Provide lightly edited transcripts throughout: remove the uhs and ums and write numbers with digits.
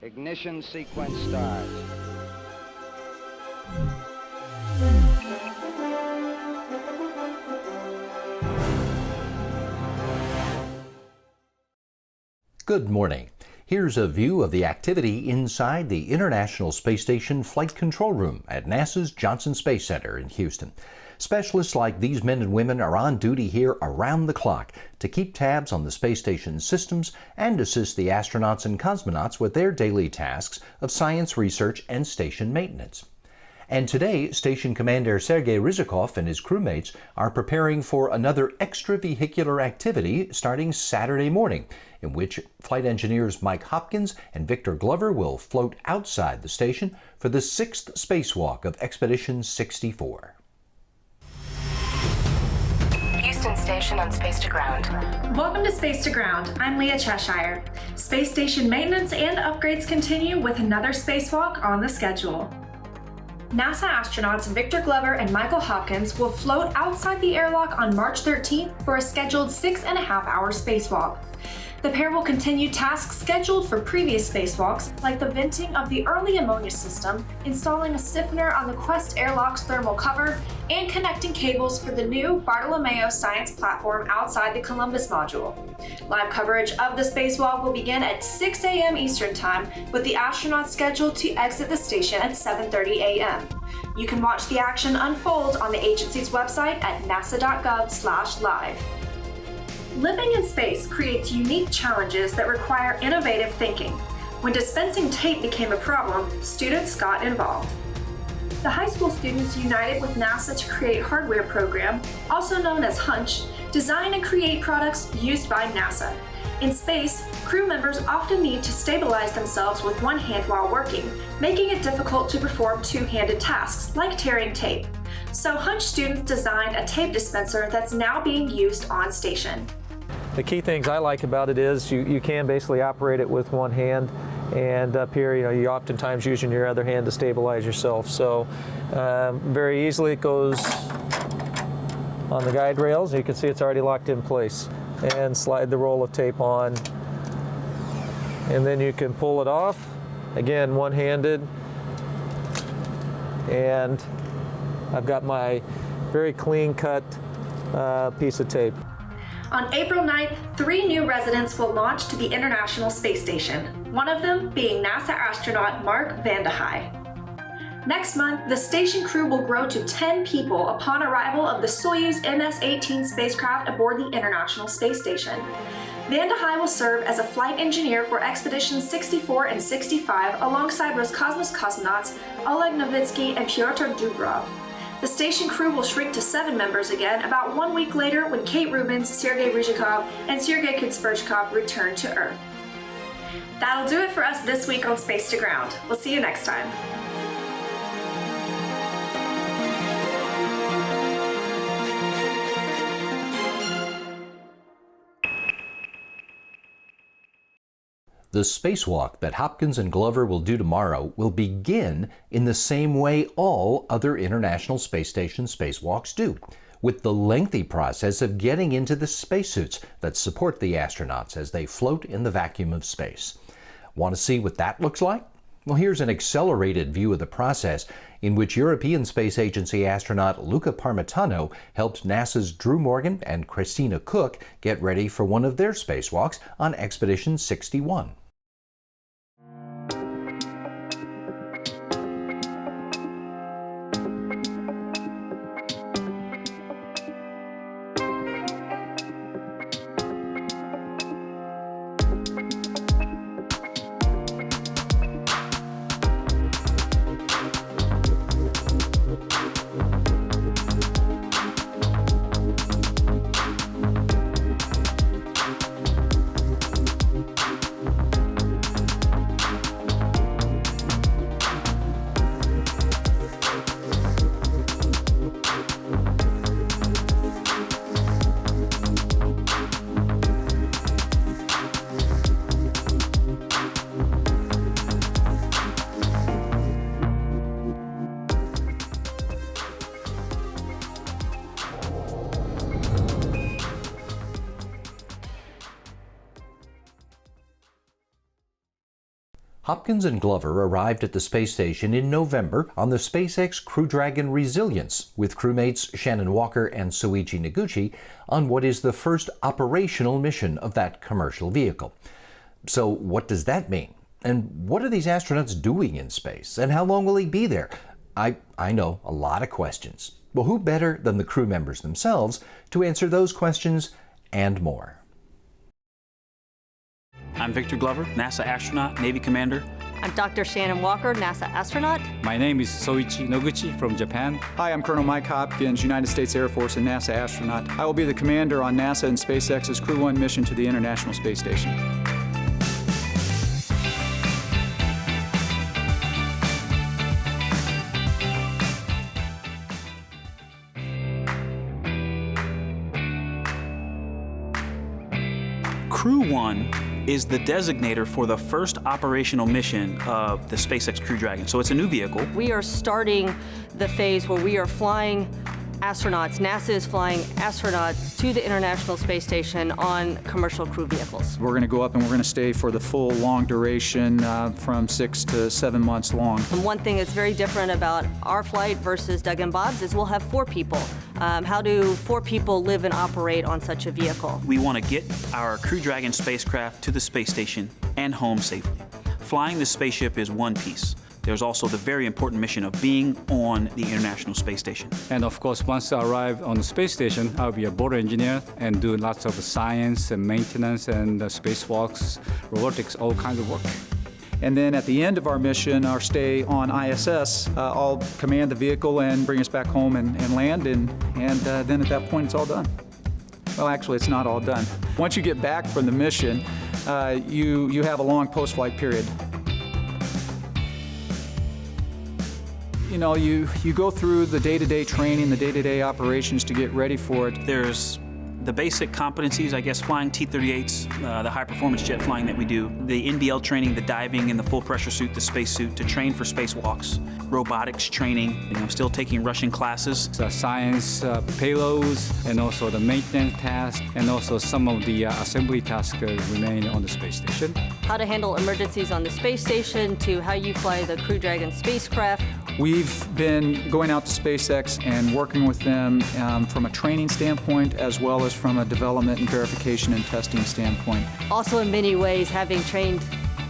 Ignition sequence starts. Good morning. Here's a view of the activity inside the International Space Station Flight Control Room at NASA's Johnson Space Center in Houston. Specialists like these men and women are on duty here around the clock to keep tabs on the space station's systems and assist the astronauts and cosmonauts with their daily tasks of science research and station maintenance. And today, Station Commander Sergei Ryzhikov and his crewmates are preparing for another extravehicular activity starting Saturday morning, in which flight engineers Mike Hopkins and Victor Glover will float outside the station for the 6th spacewalk of Expedition 64. Houston Station on Space to Ground. Welcome to Space to Ground. I'm Leah Cheshire. Space station maintenance and upgrades continue with another spacewalk on the schedule. NASA astronauts Victor Glover and Michael Hopkins will float outside the airlock on March 13th for a scheduled 6.5-hour spacewalk. The pair will continue tasks scheduled for previous spacewalks, like the venting of the early ammonia system, installing a stiffener on the Quest airlock's thermal cover, and connecting cables for the new Bartolomeo science platform outside the Columbus module. Live coverage of the spacewalk will begin at 6 a.m. Eastern Time, with the astronauts scheduled to exit the station at 7:30 a.m. You can watch the action unfold on the agency's website at nasa.gov/live. Living in space creates unique challenges that require innovative thinking. When dispensing tape became a problem, students got involved. The high school students united with NASA to create hardware program, also known as Hunch, design and create products used by NASA. In space, crew members often need to stabilize themselves with one hand while working, making it difficult to perform two-handed tasks, like tearing tape. So Hunch students designed a tape dispenser that's now being used on station. The key things I like about it is you can basically operate it with one hand, and up here, you oftentimes using your other hand to stabilize yourself. So very easily it goes on the guide rails. You can see it's already locked in place. And slide the roll of tape on, and then you can pull it off, again one-handed, and I've got my very clean cut piece of tape. On April 9th, 3 new residents will launch to the International Space Station, one of them being NASA astronaut Mark Vande Hei. Next month, the station crew will grow to 10 people upon arrival of the Soyuz MS-18 spacecraft aboard the International Space Station. Vande Hei will serve as a flight engineer for Expeditions 64 and 65 alongside Roscosmos cosmonauts Oleg Novitsky and Pyotr Dubrov. The station crew will shrink to 7 members again about 1 week later when Kate Rubins, Sergei Ryzhikov, and Sergei Kutsverchkov return to Earth. That'll do it for us this week on Space to Ground. We'll see you next time. The spacewalk that Hopkins and Glover will do tomorrow will begin in the same way all other International Space Station spacewalks do, with the lengthy process of getting into the spacesuits that support the astronauts as they float in the vacuum of space. Want to see what that looks like? Well, here's an accelerated view of the process in which European Space Agency astronaut Luca Parmitano helped NASA's Drew Morgan and Christina Cook get ready for one of their spacewalks on Expedition 61. Hopkins and Glover arrived at the space station in November on the SpaceX Crew Dragon Resilience with crewmates Shannon Walker and Soichi Noguchi on what is the first operational mission of that commercial vehicle. So what does that mean? And what are these astronauts doing in space? And how long will he be there? I know, a lot of questions. Well, who better than the crew members themselves to answer those questions and more? I'm Victor Glover, NASA astronaut, Navy commander. I'm Dr. Shannon Walker, NASA astronaut. My name is Soichi Noguchi from Japan. Hi, I'm Colonel Mike Hopkins, United States Air Force and NASA astronaut. I will be the commander on NASA and SpaceX's Crew 1 mission to the International Space Station. Crew 1 is the designator for the first operational mission of the SpaceX Crew Dragon. So it's a new vehicle. We are starting the phase where we are flying astronauts. NASA is flying astronauts to the International Space Station on commercial crew vehicles. We're going to go up and we're going to stay for the full long duration from 6 to 7 months long. And one thing that's very different about our flight versus Doug and Bob's is we'll have 4 people. How do 4 people live and operate on such a vehicle? We want to get our Crew Dragon spacecraft to the space station and home safely. Flying the spaceship is one piece. There's also the very important mission of being on the International Space Station. And of course, once I arrive on the space station, I'll be a board engineer and do lots of science and maintenance and spacewalks, robotics, all kinds of work. And then at the end of our mission, our stay on ISS, I'll command the vehicle and bring us back home and land, and then at that point, it's all done. Well, actually, it's not all done. Once you get back from the mission, you have a long post-flight period. You know, you go through the day-to-day training, the day-to-day operations to get ready for it. There's the basic competencies, I guess, flying T-38s, the high-performance jet flying that we do, the NBL training, the diving in the full pressure suit, the spacesuit to train for spacewalks, robotics training. I'm still taking Russian classes. Science payloads and also the maintenance tasks and also some of the assembly tasks remain on the space station. How to handle emergencies on the space station to how you fly the Crew Dragon spacecraft. We've been going out to SpaceX and working with them from a training standpoint as well as from a development and verification and testing standpoint. Also, in many ways, having trained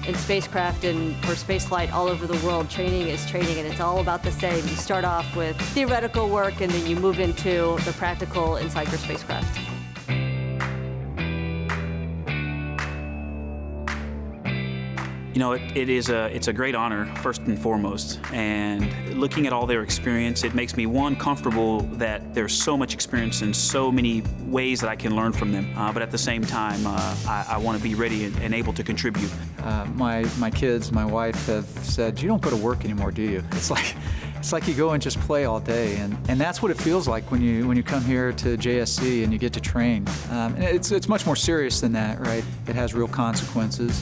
in spacecraft and for spaceflight all over the world, training is training, and it's all about the same. You start off with theoretical work, and then you move into the practical inside your spacecraft. You know, it's a great honor, first and foremost, and looking at all their experience, it makes me, one, comfortable that there's so much experience and so many ways that I can learn from them, but at the same time, I want to be ready and able to contribute. My kids, my wife have said, "You don't go to work anymore, do you?" It's like you go and just play all day, and that's what it feels like when you come here to JSC and you get to train. And it's much more serious than that, right? It has real consequences.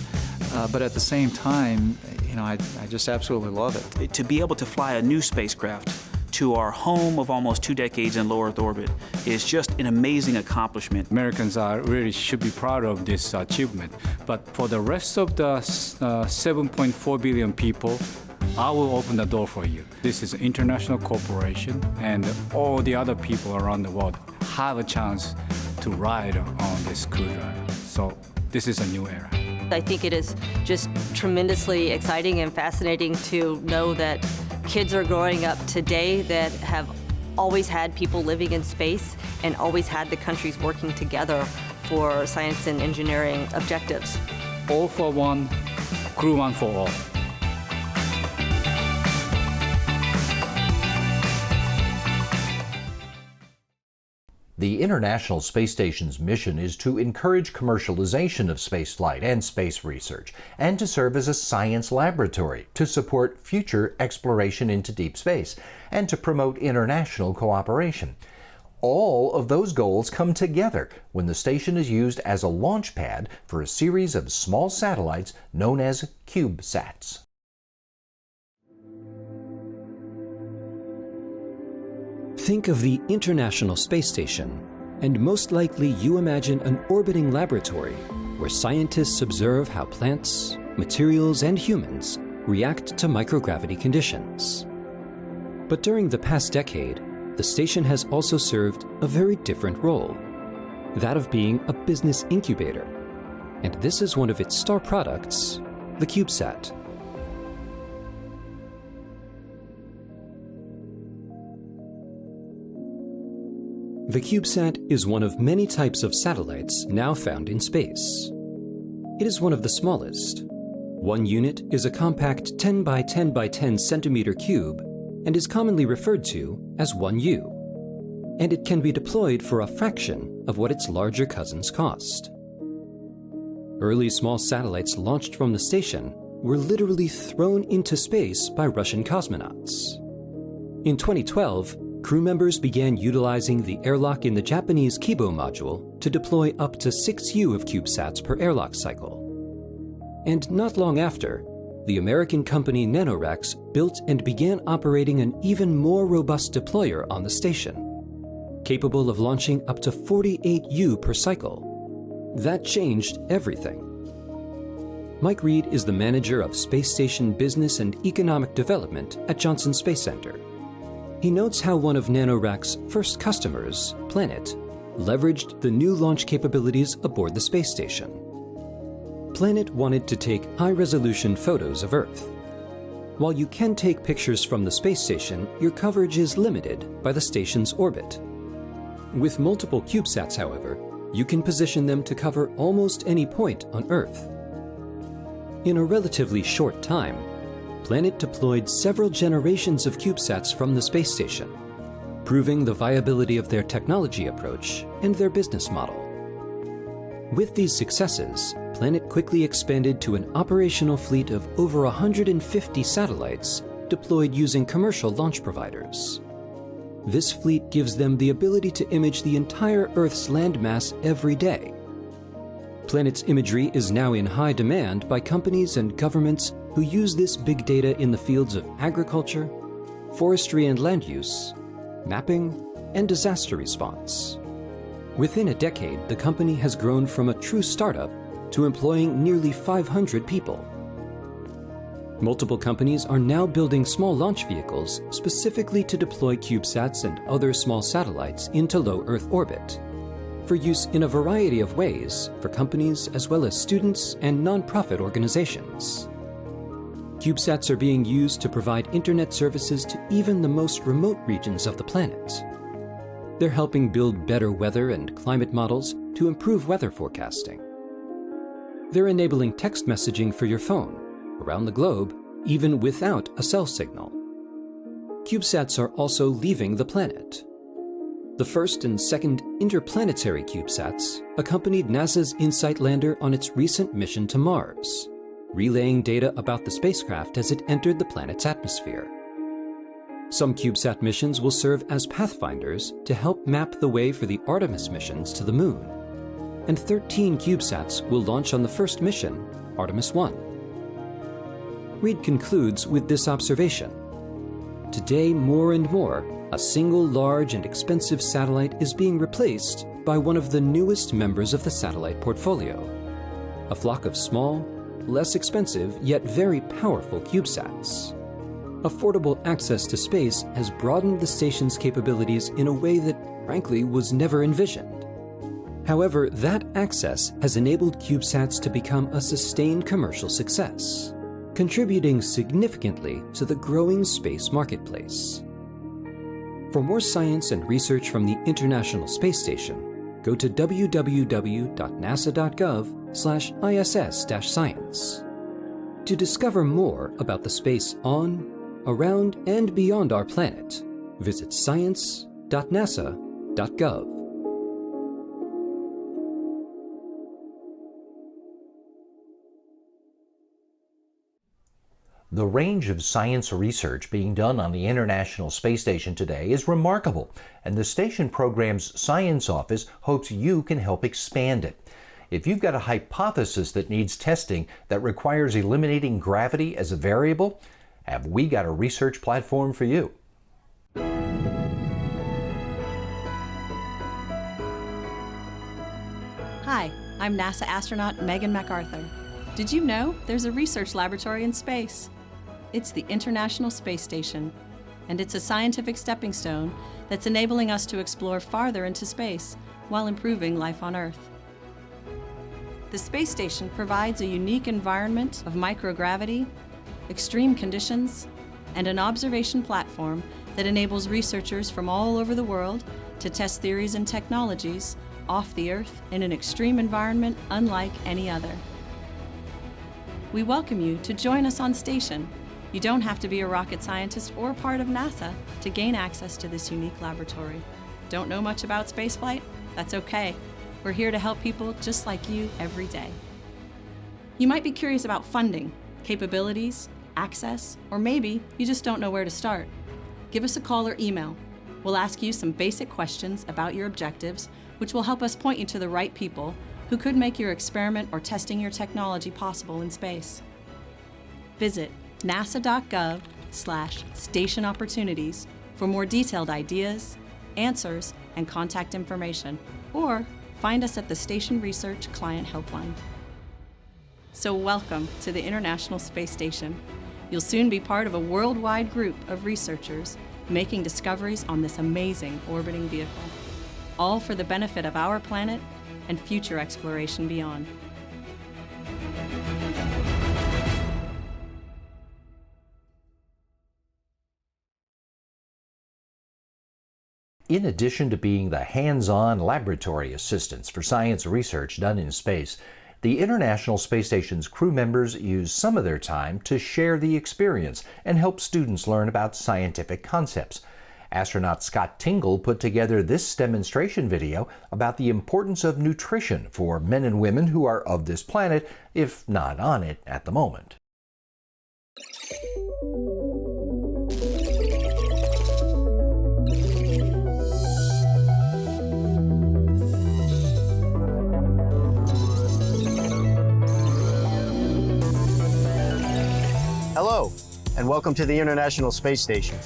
But at the same time, you know, I just absolutely love it. To be able to fly a new spacecraft to our home of almost 2 decades in low Earth orbit is just an amazing accomplishment. Americans really should be proud of this achievement. But for the rest of the 7.4 billion people, I will open the door for you. This is an international corporation, and all the other people around the world have a chance to ride on this Crew Dragon. So this is a new era. I think it is just tremendously exciting and fascinating to know that kids are growing up today that have always had people living in space and always had the countries working together for science and engineering objectives. All for one, Crew 1 for all. The International Space Station's mission is to encourage commercialization of spaceflight and space research, and to serve as a science laboratory to support future exploration into deep space, and to promote international cooperation. All of those goals come together when the station is used as a launch pad for a series of small satellites known as CubeSats. Think of the International Space Station, and most likely you imagine an orbiting laboratory where scientists observe how plants, materials, and humans react to microgravity conditions. But during the past decade, the station has also served a very different role, that of being a business incubator. And this is one of its star products, the CubeSat. The CubeSat is one of many types of satellites now found in space. It is one of the smallest. One unit is a compact 10 by 10 by 10 centimeter cube and is commonly referred to as 1U. And it can be deployed for a fraction of what its larger cousins cost. Early small satellites launched from the station were literally thrown into space by Russian cosmonauts. In 2012, crew members began utilizing the airlock in the Japanese Kibo module to deploy up to 6U of CubeSats per airlock cycle. And not long after, the American company NanoRacks built and began operating an even more robust deployer on the station, capable of launching up to 48U per cycle. That changed everything. Mike Reed is the manager of Space Station Business and Economic Development at Johnson Space Center. He notes how one of NanoRacks' first customers, Planet, leveraged the new launch capabilities aboard the space station. Planet wanted to take high-resolution photos of Earth. While you can take pictures from the space station, your coverage is limited by the station's orbit. With multiple CubeSats, however, you can position them to cover almost any point on Earth. In a relatively short time, Planet deployed several generations of CubeSats from the space station, proving the viability of their technology approach and their business model. With these successes, Planet quickly expanded to an operational fleet of over 150 satellites deployed using commercial launch providers. This fleet gives them the ability to image the entire Earth's landmass every day. Planet's imagery is now in high demand by companies and governments who use this big data in the fields of agriculture, forestry and land use, mapping, and disaster response. Within a decade, the company has grown from a true startup to employing nearly 500 people. Multiple companies are now building small launch vehicles specifically to deploy CubeSats and other small satellites into low Earth orbit, for use in a variety of ways for companies as well as students and nonprofit organizations. CubeSats are being used to provide internet services to even the most remote regions of the planet. They're helping build better weather and climate models to improve weather forecasting. They're enabling text messaging for your phone around the globe, even without a cell signal. CubeSats are also leaving the planet. The first and second interplanetary CubeSats accompanied NASA's InSight lander on its recent mission to Mars, relaying data about the spacecraft as it entered the planet's atmosphere. Some CubeSat missions will serve as pathfinders to help map the way for the Artemis missions to the Moon. And 13 CubeSats will launch on the first mission, Artemis 1. Reed concludes with this observation. Today, more and more, a single large and expensive satellite is being replaced by one of the newest members of the satellite portfolio, a flock of small, less expensive, yet very powerful CubeSats. Affordable access to space has broadened the station's capabilities in a way that, frankly, was never envisioned. However, that access has enabled CubeSats to become a sustained commercial success, contributing significantly to the growing space marketplace. For more science and research from the International Space Station, go to www.nasa.gov/ISS-science. To discover more about the space on, around, and beyond our planet, visit science.nasa.gov. The range of science research being done on the International Space Station today is remarkable, and the station program's Science Office hopes you can help expand it. If you've got a hypothesis that needs testing that requires eliminating gravity as a variable, have we got a research platform for you? Hi, I'm NASA astronaut Megan MacArthur. Did you know there's a research laboratory in space? It's the International Space Station, and it's a scientific stepping stone that's enabling us to explore farther into space while improving life on Earth. The space station provides a unique environment of microgravity, extreme conditions, and an observation platform that enables researchers from all over the world to test theories and technologies off the Earth in an extreme environment unlike any other. We welcome you to join us on station. You don't have to be a rocket scientist or part of NASA to gain access to this unique laboratory. Don't know much about spaceflight? That's okay. We're here to help people just like you every day. You might be curious about funding, capabilities, access, or maybe you just don't know where to start. Give us a call or email. We'll ask you some basic questions about your objectives, which will help us point you to the right people who could make your experiment or testing your technology possible in space. Visit nasa.gov/station opportunities for more detailed ideas, answers, and contact information, or find us at the Station Research Client Helpline. So welcome to the International Space Station. You'll soon be part of a worldwide group of researchers making discoveries on this amazing orbiting vehicle, all for the benefit of our planet and future exploration beyond. In addition to being the hands-on laboratory assistants for science research done in space, the International Space Station's crew members use some of their time to share the experience and help students learn about scientific concepts. Astronaut Scott Tingle put together this demonstration video about the importance of nutrition for men and women who are of this planet, if not on it at the moment. Hello, and welcome to the International Space Station.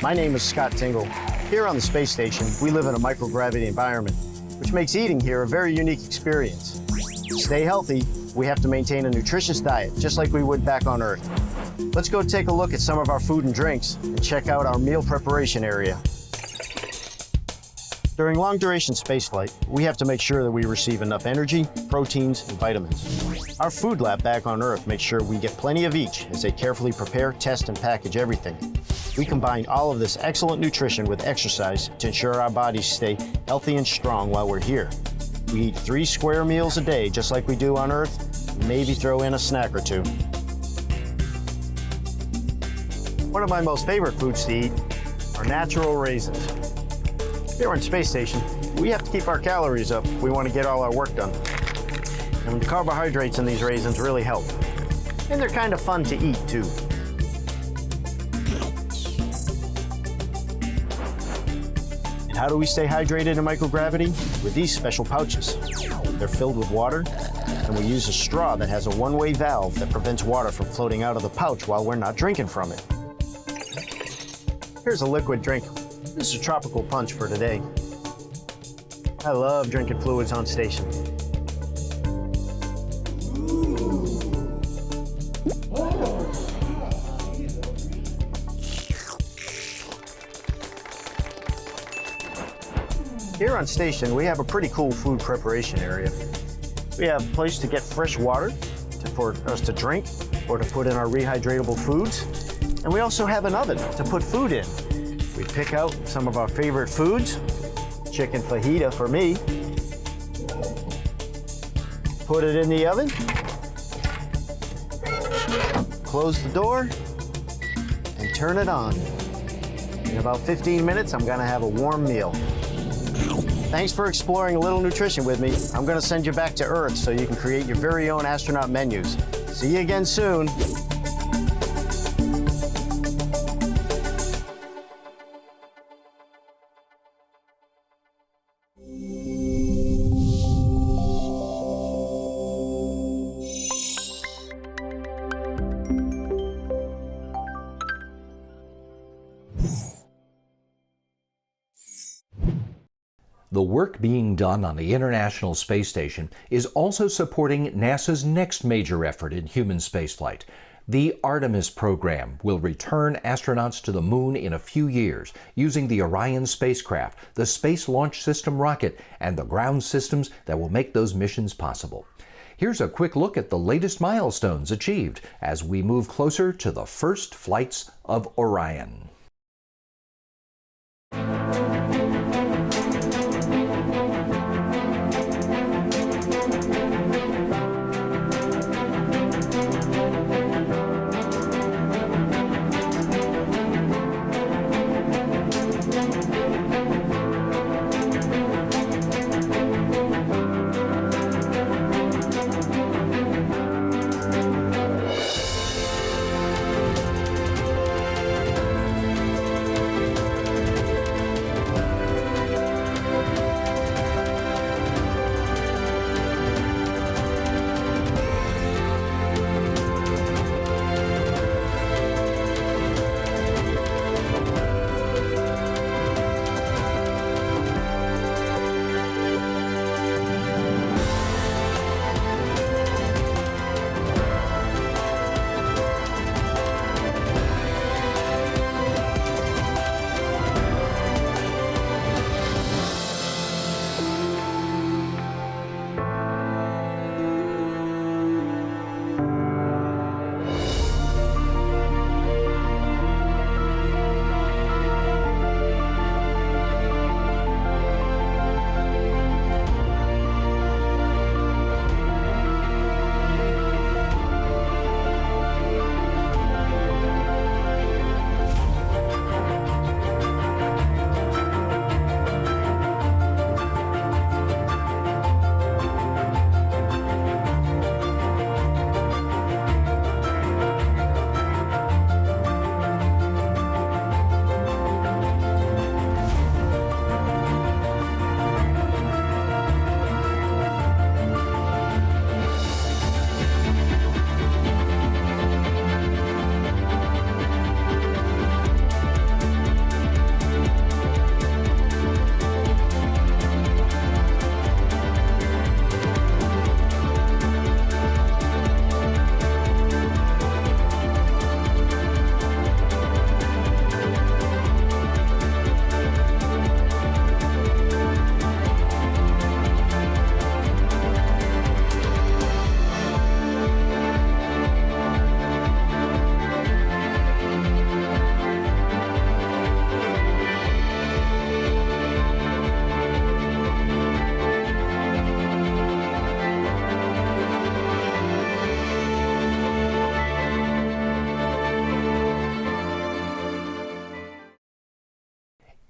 My name is Scott Tingle. Here on the space station, we live in a microgravity environment, which makes eating here a very unique experience. To stay healthy, we have to maintain a nutritious diet, just like we would back on Earth. Let's go take a look at some of our food and drinks and check out our meal preparation area. During long-duration spaceflight, we have to make sure that we receive enough energy, proteins, and vitamins. Our food lab back on Earth makes sure we get plenty of each as they carefully prepare, test, and package everything. We combine all of this excellent nutrition with exercise to ensure our bodies stay healthy and strong while we're here. We eat 3 square meals a day just like we do on Earth, maybe throw in a snack or 2. One of my most favorite foods to eat are natural raisins. Here on Space Station, we have to keep our calories up if we want to get all our work done. And the carbohydrates in these raisins really help. And they're kind of fun to eat, too. And how do we stay hydrated in microgravity? With these special pouches. They're filled with water, and we use a straw that has a one-way valve that prevents water from floating out of the pouch while we're not drinking from it. Here's a liquid drink. This is a tropical punch for today. I love drinking fluids on station. Here on station, we have a pretty cool food preparation area. We have a place to get fresh water for us to drink or to put in our rehydratable foods. And we also have an oven to put food in. We pick out some of our favorite foods, chicken fajita for me, put it in the oven, close the door, and turn it on. In about 15 minutes, I'm gonna have a warm meal. Thanks for exploring a little nutrition with me. I'm gonna send you back to Earth so you can create your very own astronaut menus. See you again soon. The work being done on the International Space Station is also supporting NASA's next major effort in human spaceflight. The Artemis program will return astronauts to the moon in a few years using the Orion spacecraft, the Space Launch System rocket, and the ground systems that will make those missions possible. Here's a quick look at the latest milestones achieved as we move closer to the first flights of Orion.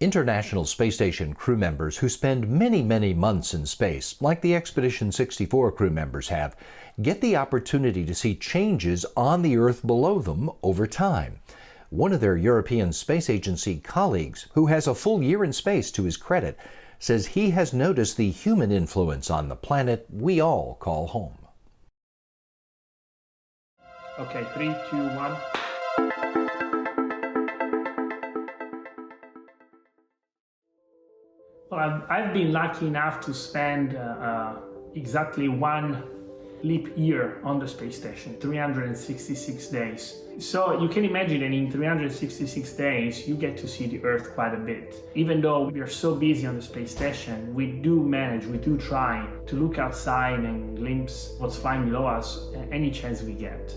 International Space Station crew members who spend many months in space, like the Expedition 64 crew members have, get the opportunity to see changes on the Earth below them over time. One of their European Space Agency colleagues, who has a full year in space to his credit, says he has noticed the human influence on the planet we all call home. Okay, 3, 2, 1. Well, I've been lucky enough to spend exactly one leap year on the space station, 366 days. So you can imagine that in 366 days, you get to see the Earth quite a bit. Even though we are so busy on the space station, we do try to look outside and glimpse what's flying below us any chance we get.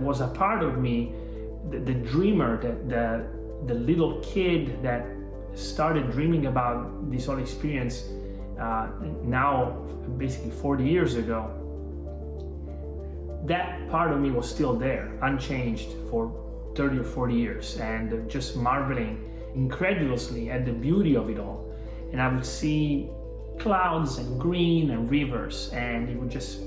Was a part of me, the dreamer, the little kid that started dreaming about this whole experience now basically 40 years ago. That part of me was still there, unchanged for 30 or 40 years, and just marveling incredulously at the beauty of it all. And I would see clouds and green and rivers, and it would just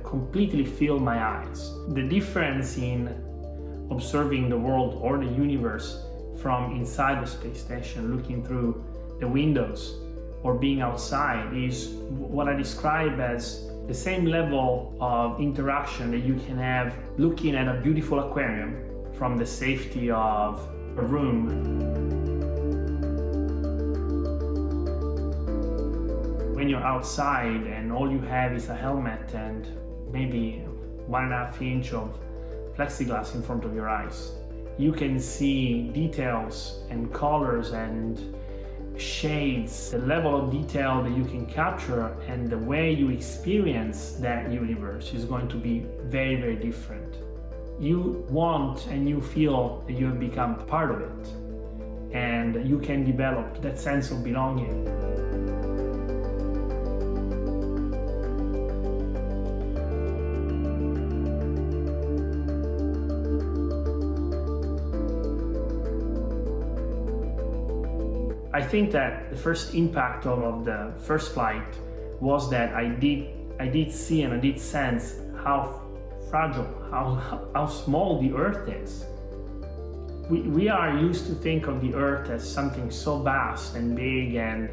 completely fill my eyes. The difference in observing the world or the universe from inside the space station, looking through the windows, or being outside is what I describe as the same level of interaction that you can have looking at a beautiful aquarium from the safety of a room. When you're outside and all you have is a helmet and maybe 1.5 inch of plexiglass in front of your eyes, you can see details and colors and shades, the level of detail that you can capture and the way you experience that universe is going to be very, very different. You want and you feel that you have become part of it, and you can develop that sense of belonging. I think that the first impact of the first flight was that I did see and I did sense how fragile, how small the Earth is. We are used to think of the Earth as something so vast and big, and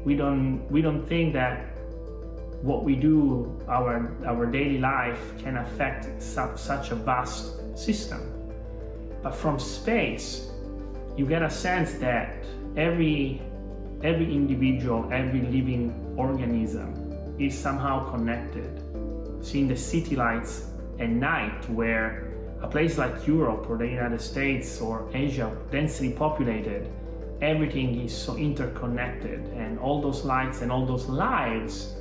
we don't think that what we do, our daily life, can affect such a vast system. But from space, you get a sense that every individual, every living organism is somehow connected. Seeing the city lights at night, where a place like Europe or the United States or Asia, densely populated, everything is so interconnected, and all those lights and all those lives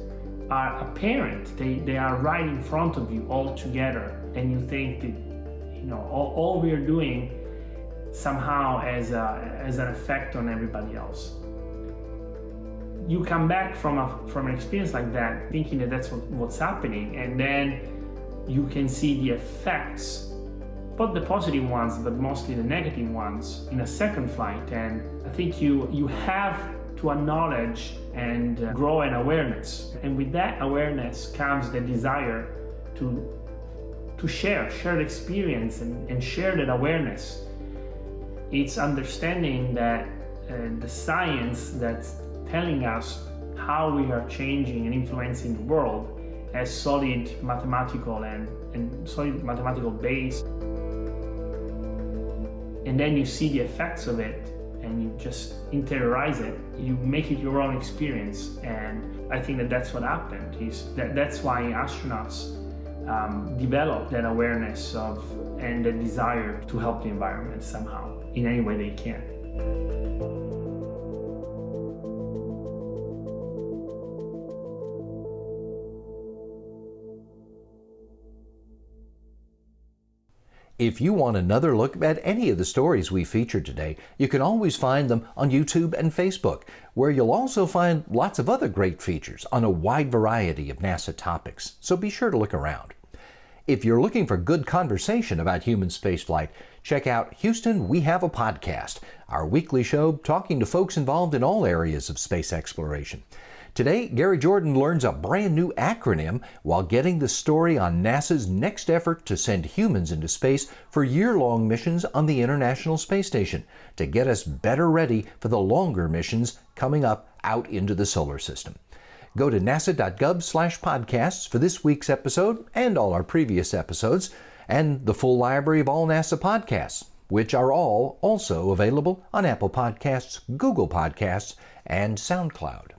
are apparent. They are right in front of you all together, and you think that all we are doing somehow as an effect on everybody else. You come back from an experience like that thinking that that's what's happening, and then you can see the effects, both the positive ones but mostly the negative ones, in a second flight. And I think you have to acknowledge and grow an awareness, and with that awareness comes the desire to share the experience and share that awareness. It's understanding that the science that's telling us how we are changing and influencing the world has solid mathematical and solid mathematical base. And then you see the effects of it and you just interiorize it. You make it your own experience. And I think that that's what happened. That's why astronauts develop that awareness of and the desire to help the environment somehow, in any way they can. If you want another look at any of the stories we featured today, you can always find them on YouTube and Facebook, where you'll also find lots of other great features on a wide variety of NASA topics, so be sure to look around. If you're looking for good conversation about human spaceflight, check out Houston, We Have a Podcast, our weekly show talking to folks involved in all areas of space exploration. Today, Gary Jordan learns a brand new acronym while getting the story on NASA's next effort to send humans into space for year-long missions on the International Space Station to get us better ready for the longer missions coming up out into the solar system. Go to nasa.gov/podcasts for this week's episode and all our previous episodes, and the full library of all NASA podcasts, which are all also available on Apple Podcasts, Google Podcasts, and SoundCloud.